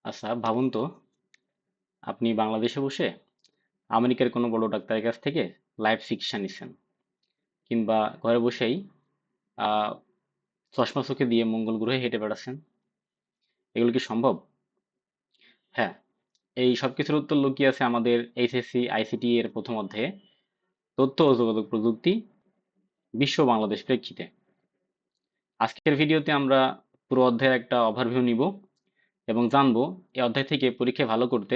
আচ্ছা ভাবুন তো, আপনি বাংলাদেশে বসে আমেরিকার কোনো বড় ডাক্তারের কাছ থেকে লাইভ চিকিৎসা নিচ্ছেন, কিংবা ঘরে বসেই আহ চশমা চোখে দিয়ে মঙ্গল গ্রহে হেঁটে বেড়াচ্ছেন। এগুলো কি সম্ভব? হ্যাঁ, এই সব কিছুর উত্তর লুকিয়ে আছে আমাদের এইচএসসি আইসিটি এর প্রথম অধ্যায়ে, তথ্য ও যোগাযোগ প্রযুক্তি বিশ্ব ও বাংলাদেশ প্রেক্ষিতে। আজকের ভিডিওতে আমরা পুরো অধ্যায়ের একটা ওভারভিউ নিব এবং জানবো এই অধ্যায় থেকে পরীক্ষায় ভালো করতে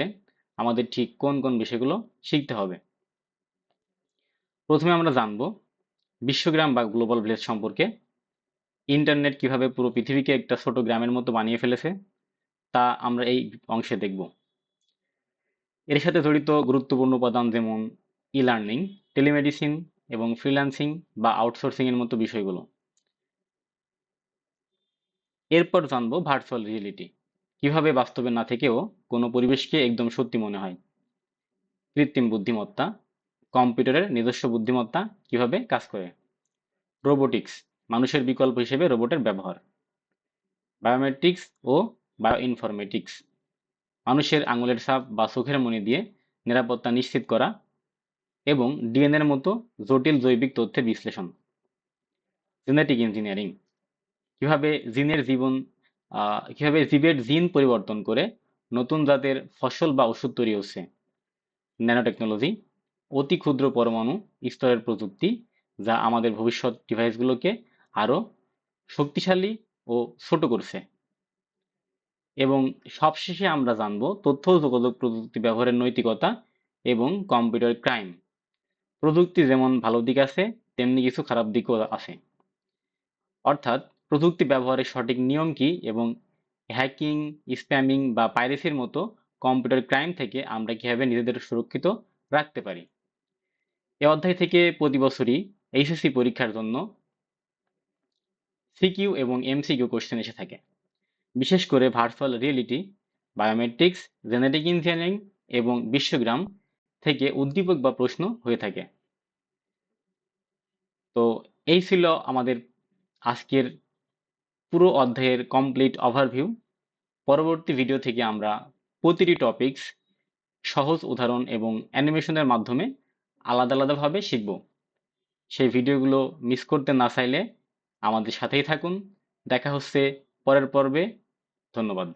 আমাদের ঠিক কোন কোন বিষয়গুলো শিখতে হবে। প্রথমে আমরা জানবো বিশ্বগ্রাম বা গ্লোবাল ভিলেজ সম্পর্কে। ইন্টারনেট কিভাবে পুরো পৃথিবীকে একটা ছোট গ্রামের মতো বানিয়ে ফেলেছে তা আমরা এই অংশে দেখব। এর সাথে জড়িত গুরুত্বপূর্ণ উপাদান যেমন ই লার্নিং, টেলিমেডিসিন এবং ফ্রিল্যান্সিং বা আউটসোর্সিং এর মতো বিষয়গুলো। এরপর জানবো ভার্চুয়াল রিয়েলিটি, কিভাবে বাস্তবে না থেকেও কোনো পরিবেশকে একদম সত্যি মনে হয়। কৃত্রিম বুদ্ধিমত্তা, কম্পিউটারের নিজস্ব বুদ্ধিমত্তা কিভাবে কাজ করে। রোবোটিক্স, মানুষের বিকল্প হিসেবে রোবটের ব্যবহার। বায়োমেট্রিক্স ও বায়োইনফরমেটিক্স, মানুষের আঙুলের ছাপ বা চোখের মণি দিয়ে নিরাপত্তা নিশ্চিত করা। এবং ডিএনএর মতো জটিল জৈবিক তথ্যের বিশ্লেষণ। জেনেটিক ইঞ্জিনিয়ারিং, কিভাবে জিনের জীবন কিভাবে জীবের জিন পরিবর্তন করে নতুন জাতের ফসল বা ওষুধ তৈরি হচ্ছে। ন্যানোটেকনোলজি, অতি ক্ষুদ্র পরমাণু স্তরের প্রযুক্তি, যা আমাদের ভবিষ্যৎ ডিভাইসগুলোকে আরো শক্তিশালী ও ছোট করছে। এবং সবশেষে আমরা জানবো তথ্য ও যোগাযোগ প্রযুক্তি ব্যবহারের নৈতিকতা এবং কম্পিউটার ক্রাইম। প্রযুক্তি যেমন ভালো দিক আছে, তেমনি কিছু খারাপ দিকও আছে। অর্থাৎ প্রযুক্তি ব্যবহারের সঠিক নিয়ম কি এবং হ্যাকিং, স্প্যামিং বা পাইরেসির মতো কম্পিউটার ক্রাইম থেকে আমরা কিভাবে নিজেদের সুরক্ষিত রাখতে পারি। এই অধ্যায় থেকে প্রতি বছরই এইচএসসি পরীক্ষার জন্য সিকিউ এবং এমসিকিউ কোশ্চেন এসে থাকে, বিশেষ করে virtual reality, biometrics, genetic engineering এবং বিশ্বগ্রাম থেকে উদ্দীপক বা প্রশ্ন হয়ে থাকে। তো এই ছিল আমাদের আজকের পুরো অধ্যায়ের কমপ্লিট ওভারভিউ। পরবর্তী ভিডিও থেকে আমরা প্রতিটি টপিকস সহজ উদাহরণ এবং অ্যানিমেশনের মাধ্যমে আলাদা আলাদাভাবে শিখব। সেই ভিডিওগুলো মিস করতে না চাইলে আমাদের সাথেই থাকুন। দেখা হচ্ছে পরের পর্বে। ধন্যবাদ।